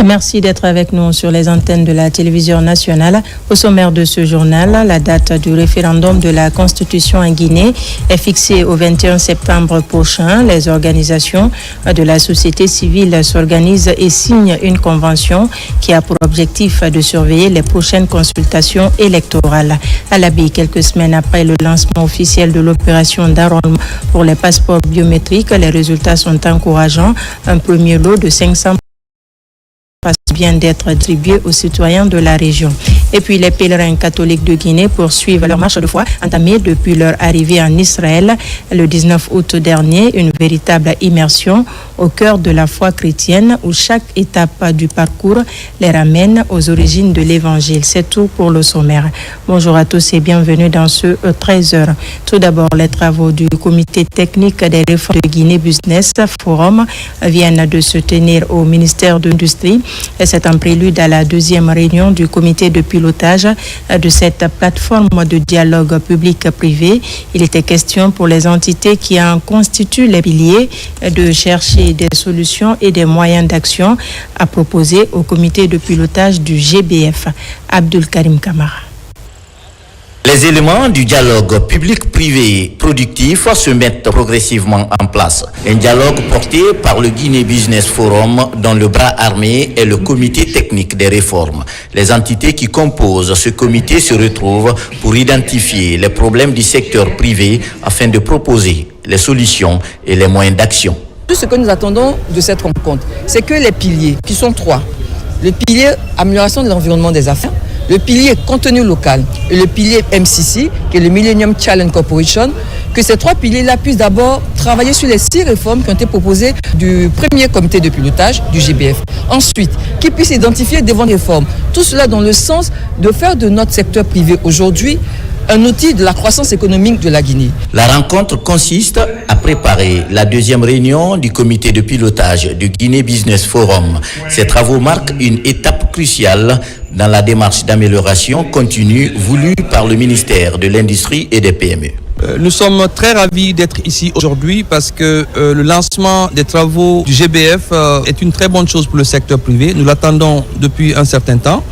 Merci d'être avec nous sur les antennes de la télévision nationale. Au sommaire de ce journal, la date du référendum de la Constitution en Guinée est fixée au 21 septembre prochain. Les organisations de la société civile s'organisent et signent une convention qui a pour objectif de surveiller les prochaines consultations électorales. À l'Abbé, quelques semaines après le lancement officiel de l'opération d'enrôlement pour les passeports biométriques, les résultats sont encourageants. Un premier lot de 500 vient d'être attribué aux citoyens de la région. Et puis les pèlerins catholiques de Guinée poursuivent leur marche de foi entamée depuis leur arrivée en Israël le 19 août dernier, une véritable immersion au cœur de la foi chrétienne où chaque étape du parcours les ramène aux origines de l'évangile. C'est tout pour le sommaire. Bonjour à tous et bienvenue dans ce 13h. Tout d'abord, les travaux du comité technique des réformes de Guinée Business Forum viennent de se tenir au ministère de l'Industrie. C'est un prélude à la deuxième réunion du comité de pilotage de cette plateforme de dialogue public-privé. Il était question pour les entités qui en constituent les piliers de chercher des solutions et des moyens d'action à proposer au comité de pilotage du GBF. Abdul Karim Kamara. Les éléments du dialogue public-privé productif se mettent progressivement en place. Un dialogue porté par le Guinée Business Forum dont le bras armé est le comité technique des réformes. Les entités qui composent ce comité se retrouvent pour identifier les problèmes du secteur privé afin de proposer les solutions et les moyens d'action. Tout ce que nous attendons de cette rencontre, c'est que les piliers, qui sont trois, le pilier amélioration de l'environnement des affaires, le pilier contenu local et le pilier MCC, qui est le Millennium Challenge Corporation, que ces trois piliers-là puissent d'abord travailler sur les 6 réformes qui ont été proposées du premier comité de pilotage du GBF. Ensuite, qu'ils puissent identifier des bonnes réformes. Tout cela dans le sens de faire de notre secteur privé aujourd'hui un outil de la croissance économique de la Guinée. La rencontre consiste à préparer la deuxième réunion du comité de pilotage du Guinée Business Forum. Ces travaux marquent une étape cruciale dans la démarche d'amélioration continue voulue par le ministère de l'Industrie et des PME. Nous sommes très ravis d'être ici aujourd'hui parce que le lancement des travaux du GBF est une très bonne chose pour le secteur privé. Nous l'attendons depuis un certain temps.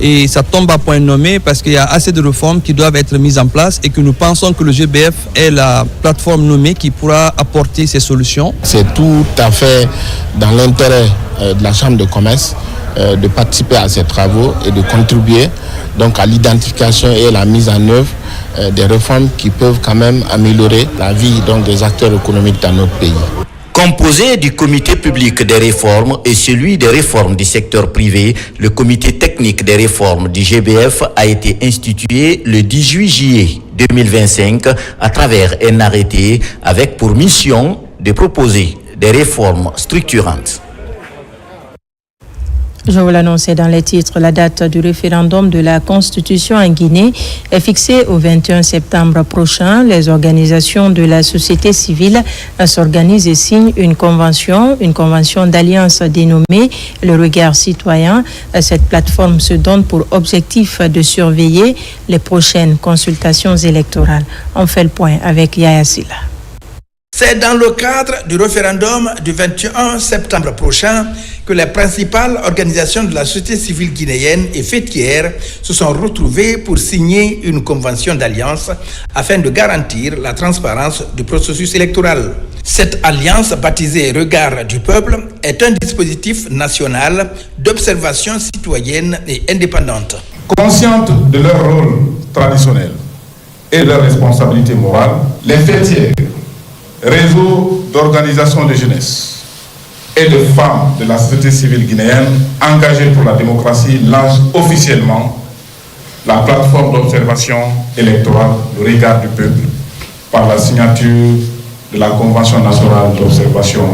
Et ça tombe à point nommé parce qu'il y a assez de réformes qui doivent être mises en place et que nous pensons que le GBF est la plateforme nommée qui pourra apporter ces solutions. C'est tout à fait dans l'intérêt de la Chambre de commerce de participer à ces travaux et de contribuer donc à l'identification et à la mise en œuvre des réformes qui peuvent quand même améliorer la vie donc, des acteurs économiques dans notre pays. Composé du comité public des réformes et celui des réformes du secteur privé, le comité technique des réformes du GBF a été institué le 18 juillet 2025 à travers un arrêté avec pour mission de proposer des réformes structurantes. Je vous l'annonçais dans les titres, la date du référendum de la Constitution en Guinée est fixée au 21 septembre prochain. Les organisations de la société civile s'organisent et signent une convention d'alliance dénommée Le Regard Citoyen. Cette plateforme se donne pour objectif de surveiller les prochaines consultations électorales. On fait le point avec Yaya Silla. C'est dans le cadre du référendum du 21 septembre prochain que les principales organisations de la société civile guinéenne et fêtières se sont retrouvées pour signer une convention d'alliance afin de garantir la transparence du processus électoral. Cette alliance baptisée Regard du peuple est un dispositif national d'observation citoyenne et indépendante. Conscientes de leur rôle traditionnel et de leur responsabilité morale, les fêtières, réseau d'organisations de jeunesse et de femmes de la société civile guinéenne engagées pour la démocratie lancent officiellement la plateforme d'observation électorale Le Regard du peuple par la signature de la Convention nationale d'observation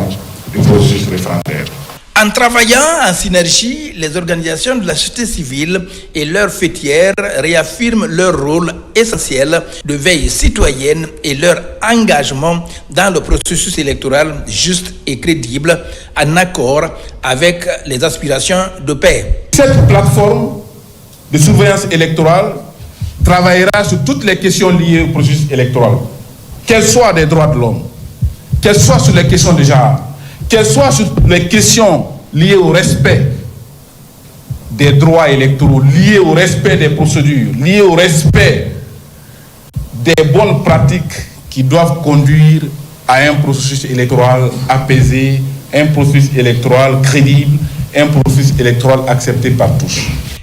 du processus référendaire. En travaillant en synergie, les organisations de la société civile et leurs fêtières réaffirment leur rôle essentiel de veille citoyenne et leur engagement dans le processus électoral juste et crédible en accord avec les aspirations de paix. Cette plateforme de surveillance électorale travaillera sur toutes les questions liées au processus électoral, qu'elles soient des droits de l'homme, qu'elles soient sur les questions de genre, qu'elles soient sur les questions liées au respect des droits électoraux, liés au respect des procédures, liés au respect des bonnes pratiques qui doivent conduire à un processus électoral apaisé, un processus électoral crédible, un processus électoral accepté par tous.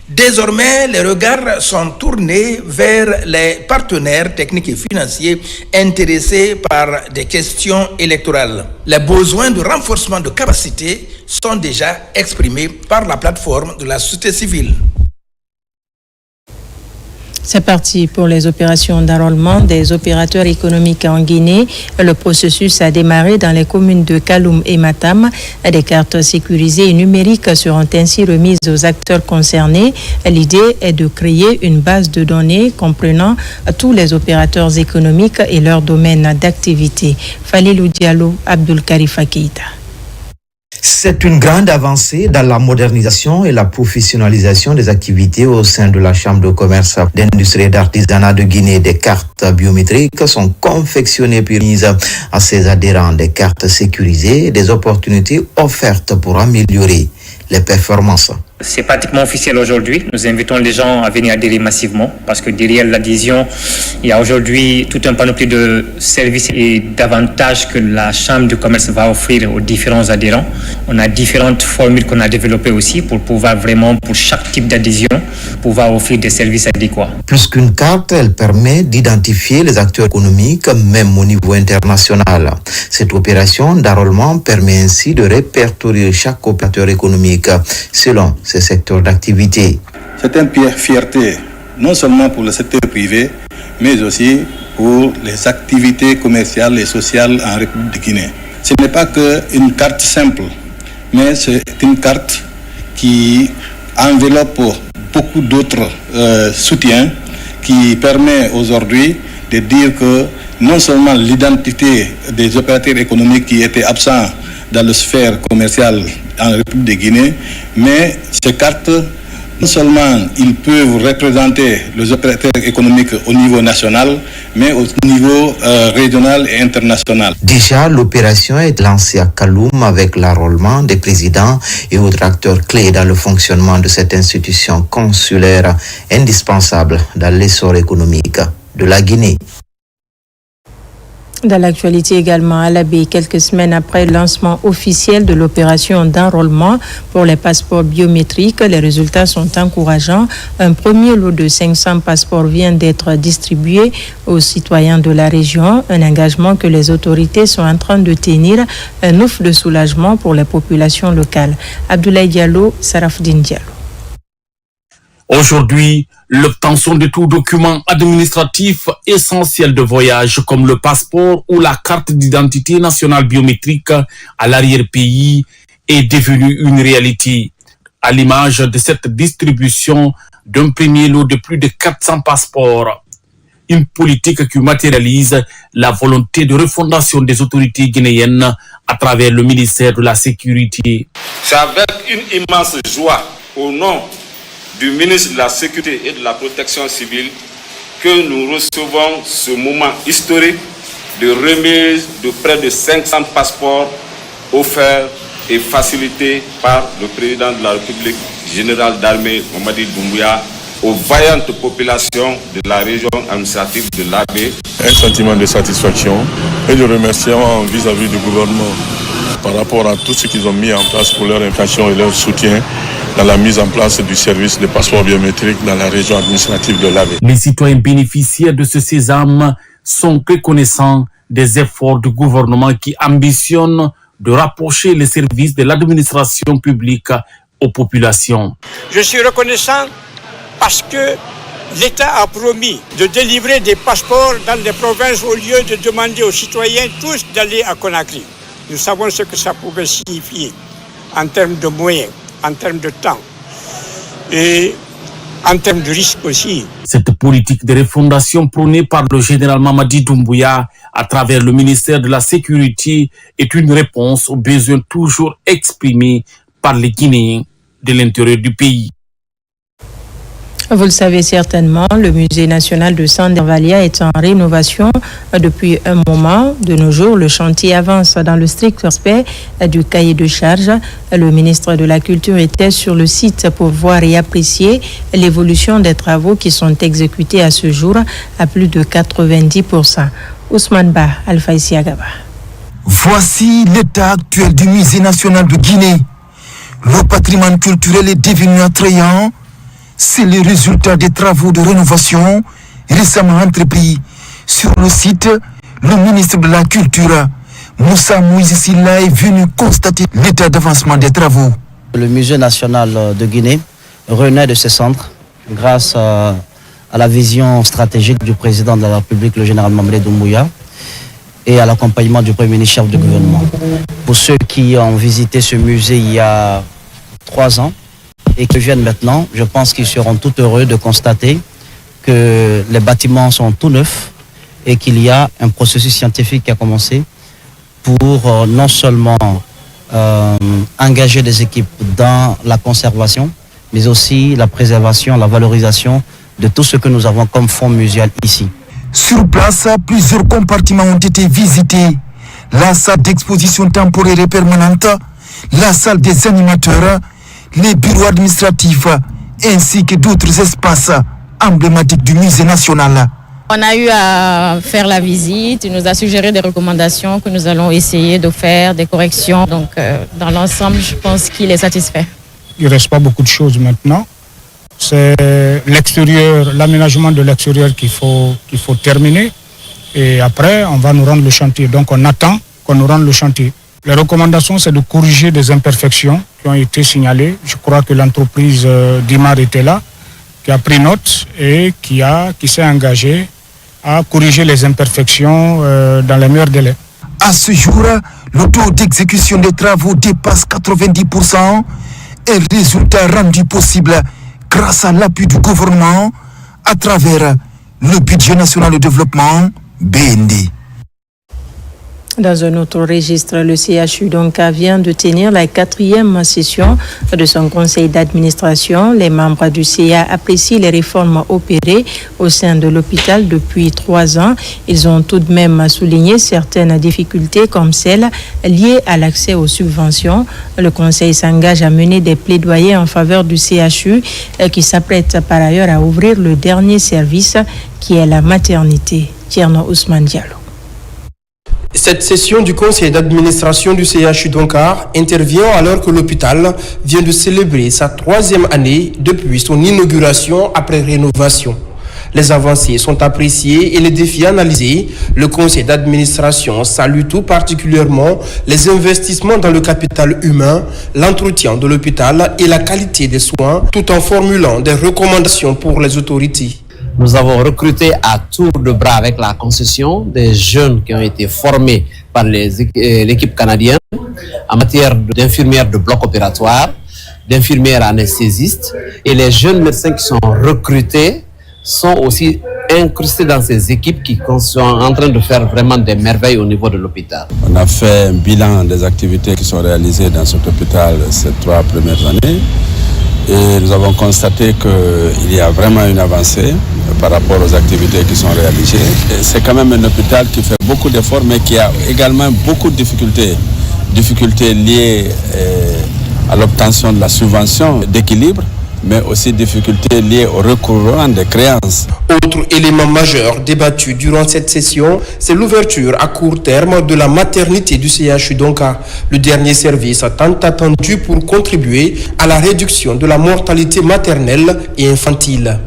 Désormais, les regards sont tournés vers les partenaires techniques et financiers intéressés par des questions électorales. Les besoins de renforcement de capacités sont déjà exprimés par la plateforme de la société civile. C'est parti pour les opérations d'enrôlement des opérateurs économiques en Guinée. Le processus a démarré dans les communes de Kaloum et Matam. Des cartes sécurisées et numériques seront ainsi remises aux acteurs concernés. L'idée est de créer une base de données comprenant tous les opérateurs économiques et leur domaine d'activité. Falilou Diallo, Abdul Karifa Keita. C'est une grande avancée dans la modernisation et la professionnalisation des activités au sein de la Chambre de commerce, d'industrie et d'artisanat de Guinée. Des cartes biométriques sont confectionnées puis mises à ses adhérents. Des cartes sécurisées et des opportunités offertes pour améliorer les performances. C'est pratiquement officiel aujourd'hui. Nous invitons les gens à venir adhérer massivement parce que derrière l'adhésion, il y a aujourd'hui tout un panoplie de services et d'avantages que la Chambre de commerce va offrir aux différents adhérents. On a différentes formules qu'on a développées aussi pour pouvoir vraiment, pour chaque type d'adhésion, pouvoir offrir des services adéquats. Plus qu'une carte, elle permet d'identifier les acteurs économiques, même au niveau international. Cette opération d'enrôlement permet ainsi de répertorier chaque opérateur économique selon ces secteurs d'activité. C'est une fierté, non seulement pour le secteur privé, mais aussi pour les activités commerciales et sociales en République de Guinée. Ce n'est pas qu'une carte simple, mais c'est une carte qui enveloppe beaucoup d'autres soutiens, qui permet aujourd'hui de dire que non seulement l'identité des opérateurs économiques qui étaient absents dans la sphère commerciale en République de Guinée, mais ces cartes, non seulement ils peuvent représenter les opérateurs économiques au niveau national, mais au niveau régional et international. Déjà, l'opération est lancée à Kaloum avec l'enrôlement des présidents et autres acteurs clés dans le fonctionnement de cette institution consulaire indispensable dans l'essor économique de la Guinée. Dans l'actualité également, à la baie, quelques semaines après le lancement officiel de l'opération d'enrôlement pour les passeports biométriques, les résultats sont encourageants. Un premier lot de 500 passeports vient d'être distribué aux citoyens de la région, un engagement que les autorités sont en train de tenir, un ouf de soulagement pour les populations locales. Abdoulaye Diallo, Sarafdine Diallo. Aujourd'hui, l'obtention de tout document administratif essentiel de voyage comme le passeport ou la carte d'identité nationale biométrique à l'arrière-pays est devenue une réalité. À l'image de cette distribution d'un premier lot de plus de 400 passeports, une politique qui matérialise la volonté de refondation des autorités guinéennes à travers le ministère de la Sécurité. C'est avec une immense joie au nom du ministre de la Sécurité et de la Protection civile que nous recevons ce moment historique de remise de près de 500 passeports offerts et facilités par le président de la République, général d'armée Mamadi Doumbouya, aux vaillantes populations de la région administrative de l'Abbé. Un sentiment de satisfaction et de remerciement vis-à-vis du gouvernement par rapport à tout ce qu'ils ont mis en place pour leur implication et leur soutien dans la mise en place du service de passeport biométrique dans la région administrative de l'Abbé. Les citoyens bénéficiaires de ce sésame sont reconnaissants des efforts du gouvernement qui ambitionne de rapprocher les services de l'administration publique aux populations. Je suis reconnaissant parce que l'État a promis de délivrer des passeports dans les provinces au lieu de demander aux citoyens tous d'aller à Conakry. Nous savons ce que ça pouvait signifier en termes de moyens, en termes de temps et en termes de risque aussi. Cette politique de refondation prônée par le général Mamadi Doumbouya à travers le ministère de la Sécurité est une réponse aux besoins toujours exprimés par les Guinéens de l'intérieur du pays. Vous le savez certainement, le musée national de Sandervalia est en rénovation depuis un moment. De nos jours, le chantier avance dans le strict respect du cahier de charge. Le ministre de la Culture était sur le site pour voir et apprécier l'évolution des travaux qui sont exécutés à ce jour à plus de 90%. Ousmane Ba, Alpha Isiagaba. Voici l'état actuel du musée national de Guinée. Le patrimoine culturel est devenu attrayant. C'est le résultat des travaux de rénovation récemment entrepris. Sur le site, le ministre de la Culture, Moussa Moïse Silla, est venu constater l'état d'avancement des travaux. Le musée national de Guinée renaît de ses cendres grâce à la vision stratégique du président de la République, le général Mamadi Doumbouya, et à l'accompagnement du premier ministre chef du gouvernement. Pour ceux qui ont visité ce musée il y a 3 ans et qui viennent maintenant, je pense qu'ils seront tout heureux de constater que les bâtiments sont tout neufs et qu'il y a un processus scientifique qui a commencé pour non seulement engager des équipes dans la conservation, mais aussi la préservation, la valorisation de tout ce que nous avons comme fonds muséal ici. Sur place, plusieurs compartiments ont été visités. La salle d'exposition temporaire et permanente, la salle des animateurs, les bureaux administratifs, ainsi que d'autres espaces emblématiques du musée national. On a eu à faire la visite, il nous a suggéré des recommandations que nous allons essayer de faire, des corrections. Donc dans l'ensemble, je pense qu'il est satisfait. Il ne reste pas beaucoup de choses maintenant. C'est l'extérieur, l'aménagement de l'extérieur qu'il faut terminer. Et après, on va nous rendre le chantier. Donc on attend qu'on nous rende le chantier. Les recommandations, c'est de corriger des imperfections qui ont été signalées. Je crois que l'entreprise d'Imar était là, qui a pris note et qui s'est engagée à corriger les imperfections dans les meilleurs délais. À ce jour, le taux d'exécution des travaux dépasse 90% et résultat rendu possible grâce à l'appui du gouvernement à travers le budget national de développement, BND. Dans un autre registre, le CHU Donka vient de tenir la 4e session de son conseil d'administration. Les membres du CA apprécient les réformes opérées au sein de l'hôpital depuis 3 ans. Ils ont tout de même souligné certaines difficultés comme celles liées à l'accès aux subventions. Le conseil s'engage à mener des plaidoyers en faveur du CHU qui s'apprête par ailleurs à ouvrir le dernier service qui est la maternité. Tierno Ousmane Diallo. Cette session du conseil d'administration du CHU Donka intervient alors que l'hôpital vient de célébrer sa 3e année depuis son inauguration après rénovation. Les avancées sont appréciées et les défis analysés. Le conseil d'administration salue tout particulièrement les investissements dans le capital humain, l'entretien de l'hôpital et la qualité des soins, tout en formulant des recommandations pour les autorités. Nous avons recruté à tour de bras avec la concession des jeunes qui ont été formés par l'équipe canadienne en matière d'infirmières de bloc opératoire, d'infirmières anesthésistes. Et les jeunes médecins qui sont recrutés sont aussi incrustés dans ces équipes qui sont en train de faire vraiment des merveilles au niveau de l'hôpital. On a fait un bilan des activités qui sont réalisées dans cet hôpital ces 3 premières années. Et nous avons constaté qu'il y a vraiment une avancée par rapport aux activités qui sont réalisées. C'est quand même un hôpital qui fait beaucoup d'efforts, mais qui a également beaucoup de difficultés. Difficultés liées à l'obtention de la subvention d'équilibre, mais aussi difficultés liées au recouvrement des créances. Autre élément majeur débattu durant cette session, c'est l'ouverture à court terme de la maternité du CHU Donka, le dernier service tant attendu pour contribuer à la réduction de la mortalité maternelle et infantile.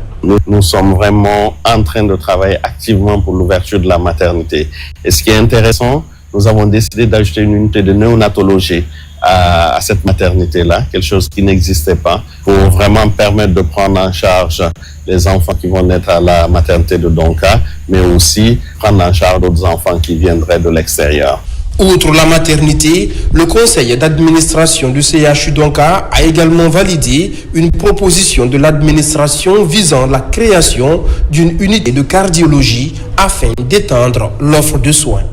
Nous sommes vraiment en train de travailler activement pour l'ouverture de la maternité. Et ce qui est intéressant, nous avons décidé d'ajouter une unité de néonatologie à cette maternité-là, quelque chose qui n'existait pas, pour vraiment permettre de prendre en charge les enfants qui vont naître à la maternité de Donka, mais aussi prendre en charge d'autres enfants qui viendraient de l'extérieur. Outre la maternité, le conseil d'administration du CHU Donka a également validé une proposition de l'administration visant la création d'une unité de cardiologie afin d'étendre l'offre de soins.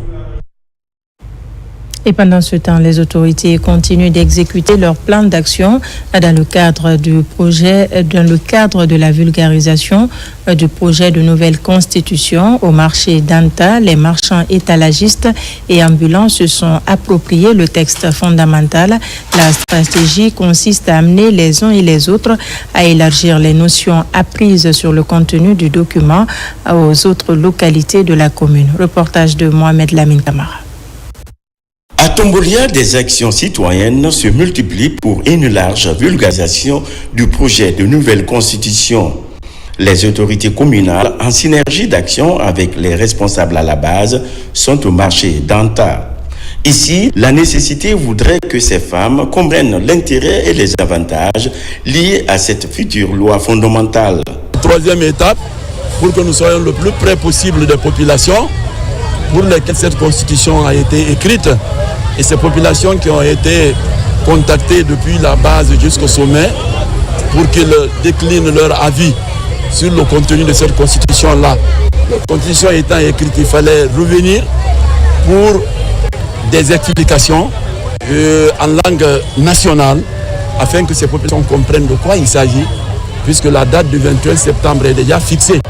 Et pendant ce temps, les autorités continuent d'exécuter leur plan d'action dans le cadre de la vulgarisation du projet de nouvelle constitution. Au marché d'Anta, les marchands étalagistes et ambulants se sont appropriés le texte fondamental. La stratégie consiste à amener les uns et les autres à élargir les notions apprises sur le contenu du document aux autres localités de la commune. Reportage de Mohamed Lamine Kamara. À Tombolia, des actions citoyennes se multiplient pour une large vulgarisation du projet de nouvelle constitution. Les autorités communales, en synergie d'action avec les responsables à la base, sont au marché d'Anta. Ici, la nécessité voudrait que ces femmes comprennent l'intérêt et les avantages liés à cette future loi fondamentale. Troisième étape, pour que nous soyons le plus près possible des populations pour lesquelles cette constitution a été écrite, et ces populations qui ont été contactées depuis la base jusqu'au sommet pour qu'ils déclinent leur avis sur le contenu de cette constitution-là. La constitution étant écrite, il fallait revenir pour des explications en langue nationale afin que ces populations comprennent de quoi il s'agit, puisque la date du 21 septembre est déjà fixée.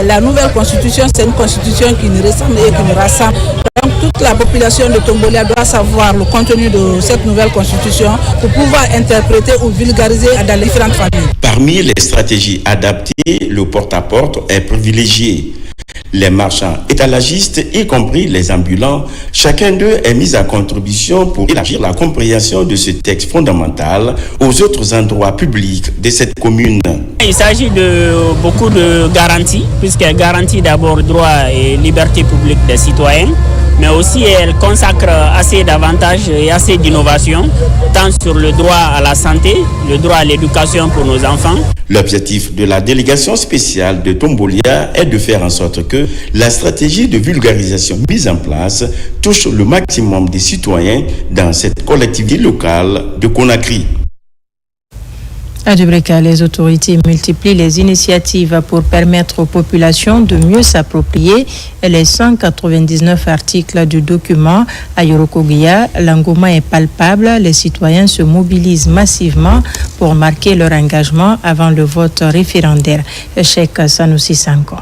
La nouvelle constitution, c'est une constitution qui nous ressemble et qui nous rassemble. Donc toute la population de Tombolia doit savoir le contenu de cette nouvelle constitution pour pouvoir interpréter ou vulgariser dans les différentes familles. Parmi les stratégies adaptées, le porte-à-porte est privilégié. Les marchands étalagistes, y compris les ambulants, chacun d'eux est mis à contribution pour élargir la compréhension de ce texte fondamental aux autres endroits publics de cette commune. Il s'agit de beaucoup de garanties, puisqu'elle garantit d'abord droits et libertés publiques des citoyens, mais aussi elle consacre assez d'avantages et assez d'innovations, tant sur le droit à la santé, le droit à l'éducation pour nos enfants. L'objectif de la délégation spéciale de Tombolia est de faire en sorte que la stratégie de vulgarisation mise en place touche le maximum des citoyens dans cette collectivité locale de Conakry. À Dubreka, les autorités multiplient les initiatives pour permettre aux populations de mieux s'approprier les 199 articles du document. À Yorokogia, l'engouement est palpable. Les citoyens se mobilisent massivement pour marquer leur engagement avant le vote référendaire. Cheikh Sanoussi Sanko.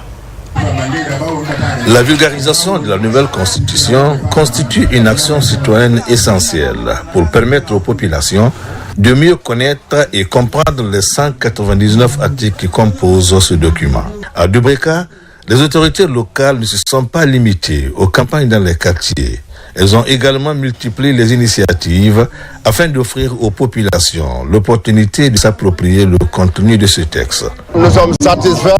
La vulgarisation de la nouvelle constitution constitue une action citoyenne essentielle pour permettre aux populations de mieux connaître et comprendre les 199 articles qui composent ce document. À Dubreka, les autorités locales ne se sont pas limitées aux campagnes dans les quartiers. Elles ont également multiplié les initiatives afin d'offrir aux populations l'opportunité de s'approprier le contenu de ce texte. Nous sommes satisfaits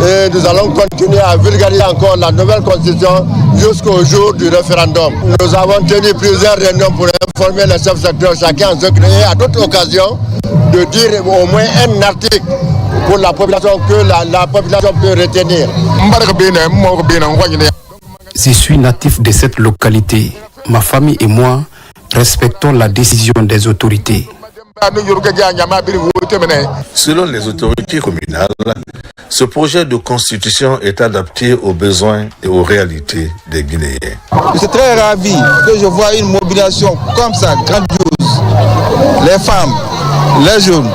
et nous allons continuer à vulgariser encore la nouvelle constitution jusqu'au jour du référendum. Nous avons tenu plusieurs réunions pour informer les chefs secteurs, chacun en secret, à toute occasion de dire au moins un article pour la population que la population peut retenir. Je suis natif de cette localité. Ma famille et moi respectons la décision des autorités. Selon les autorités communales, ce projet de constitution est adapté aux besoins et aux réalités des Guinéens. Je suis très ravi que je vois une mobilisation comme ça, grandiose. Les femmes, les jeunes,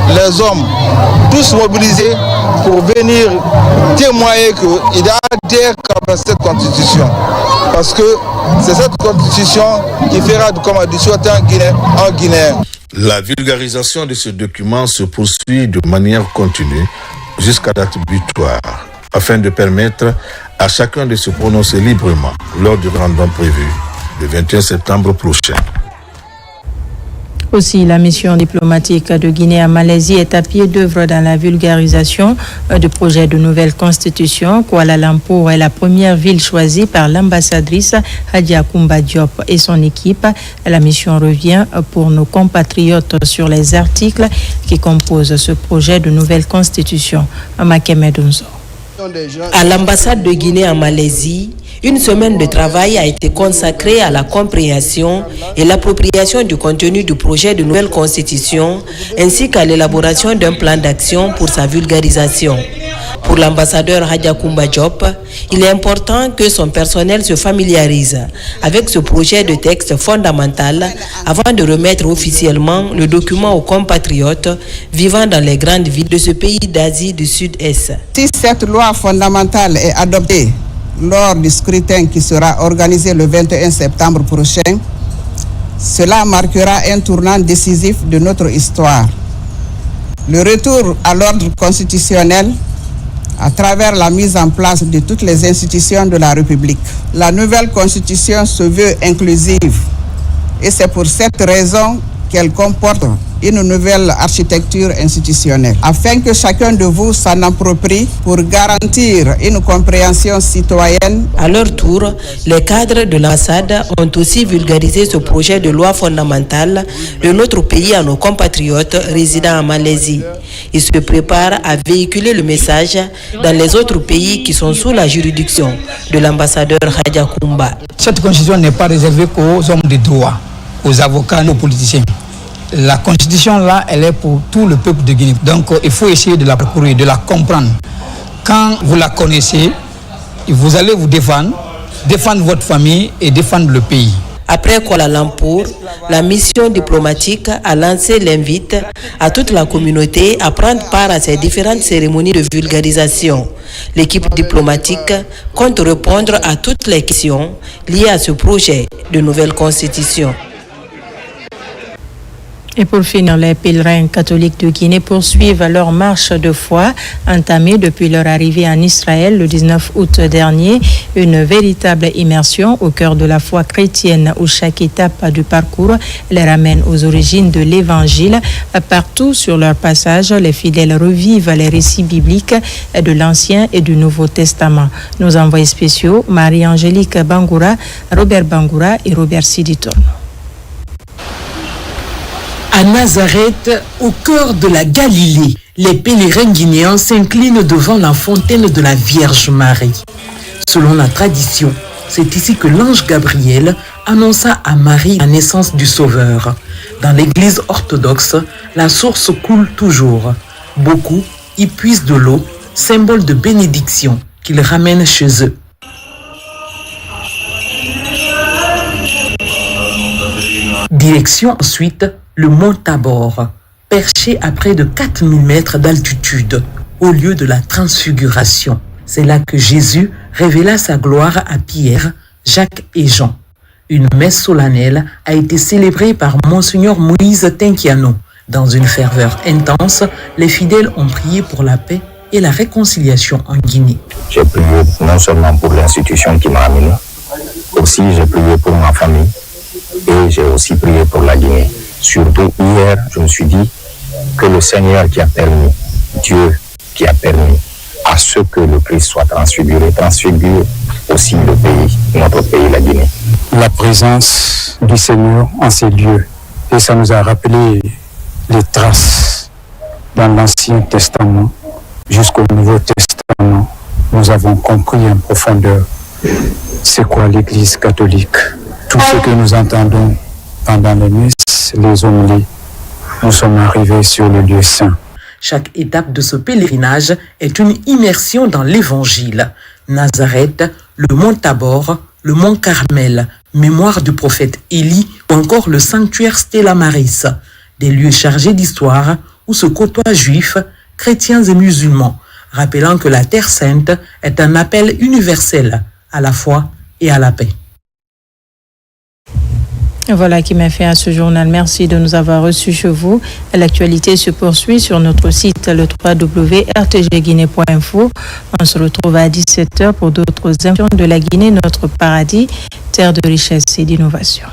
les hommes, tous mobilisés pour venir témoigner qu'il adhère à cette constitution. Parce que c'est cette constitution qui fera du citoyen guinéen en Guinée. La vulgarisation de ce document se poursuit de manière continue jusqu'à date butoir, afin de permettre à chacun de se prononcer librement lors du référendum prévu le 21 septembre prochain. Aussi, la mission diplomatique de Guinée à Malaisie est à pied d'œuvre dans la vulgarisation du projet de nouvelle constitution. Kuala Lumpur est la première ville choisie par l'ambassadrice Hadia Koumba Diop et son équipe. La mission revient pour nos compatriotes sur les articles qui composent ce projet de nouvelle constitution. Makemedunzo. À l'ambassade de Guinée en Malaisie, une semaine de travail a été consacrée à la compréhension et l'appropriation du contenu du projet de nouvelle constitution ainsi qu'à l'élaboration d'un plan d'action pour sa vulgarisation. Pour l'ambassadeur Hadiakoumba Diop, il est important que son personnel se familiarise avec ce projet de texte fondamental avant de remettre officiellement le document aux compatriotes vivant dans les grandes villes de ce pays d'Asie du Sud-Est. Si cette loi fondamentale est adoptée lors du scrutin qui sera organisé le 21 septembre prochain, cela marquera un tournant décisif de notre histoire. Le retour à l'ordre constitutionnel à travers la mise en place de toutes les institutions de la République. La nouvelle constitution se veut inclusive et c'est pour cette raison qu'elle comporte une nouvelle architecture institutionnelle, afin que chacun de vous s'en approprie pour garantir une compréhension citoyenne. À leur tour, les cadres de l'ambassade ont aussi vulgarisé ce projet de loi fondamentale de notre pays à nos compatriotes résidant en Malaisie. Ils se préparent à véhiculer le message dans les autres pays qui sont sous la juridiction de l'ambassadeur Hadiakoumba. Cette constitution n'est pas réservée qu'aux hommes de droit, aux avocats, aux politiciens. La constitution là, elle est pour tout le peuple de Guinée. Donc il faut essayer de la parcourir, de la comprendre. Quand vous la connaissez, vous allez vous défendre votre famille et défendre le pays. Après Kuala Lumpur, la mission diplomatique a lancé l'invite à toute la communauté à prendre part à ces différentes cérémonies de vulgarisation. L'équipe diplomatique compte répondre à toutes les questions liées à ce projet de nouvelle constitution. Et pour finir, les pèlerins catholiques de Guinée poursuivent leur marche de foi entamée depuis leur arrivée en Israël le 19 août dernier. Une véritable immersion au cœur de la foi chrétienne où chaque étape du parcours les ramène aux origines de l'Évangile. Partout sur leur passage, les fidèles revivent les récits bibliques de l'Ancien et du Nouveau Testament. Nos envoyés spéciaux, Marie-Angélique Bangoura, Robert Bangoura et Robert Siditon. À Nazareth, au cœur de la Galilée, les pèlerins guinéens s'inclinent devant la fontaine de la Vierge Marie. Selon la tradition, c'est ici que l'ange Gabriel annonça à Marie la naissance du Sauveur. Dans l'église orthodoxe, la source coule toujours. Beaucoup y puisent de l'eau, symbole de bénédiction qu'ils ramènent chez eux. Direction ensuite le mont Tabor, perché à près de 4000 mètres d'altitude, au lieu de la transfiguration. C'est là que Jésus révéla sa gloire à Pierre, Jacques et Jean. Une messe solennelle a été célébrée par Monseigneur Moïse Tenkiano. Dans une ferveur intense, les fidèles ont prié pour la paix et la réconciliation en Guinée. J'ai prié non seulement pour l'institution qui m'a amené, aussi j'ai prié pour ma famille et j'ai aussi prié pour la Guinée. Surtout hier, je me suis dit que le Seigneur qui a permis, Dieu qui a permis à ce que le Christ soit transfiguré, transfigure aussi le pays, notre pays, la Guinée. La présence du Seigneur en ces lieux, et ça nous a rappelé les traces dans l'Ancien Testament jusqu'au Nouveau Testament. Nous avons compris en profondeur c'est quoi l'Église catholique. Tout ce que nous entendons pendant les messes, les homélies, nous sommes arrivés sur le lieu saint. Chaque étape de ce pèlerinage est une immersion dans l'Évangile. Nazareth, le mont Tabor, le mont Carmel, mémoire du prophète Élie ou encore le sanctuaire Stella Maris. Des lieux chargés d'histoire où se côtoient juifs, chrétiens et musulmans, rappelant que la Terre Sainte est un appel universel à la foi et à la paix. Voilà qui m'a fait à ce journal. Merci de nous avoir reçus chez vous. L'actualité se poursuit sur notre site le www.rtgguinée.info. On se retrouve à 17h pour d'autres informations de la Guinée, notre paradis, terre de richesse et d'innovation.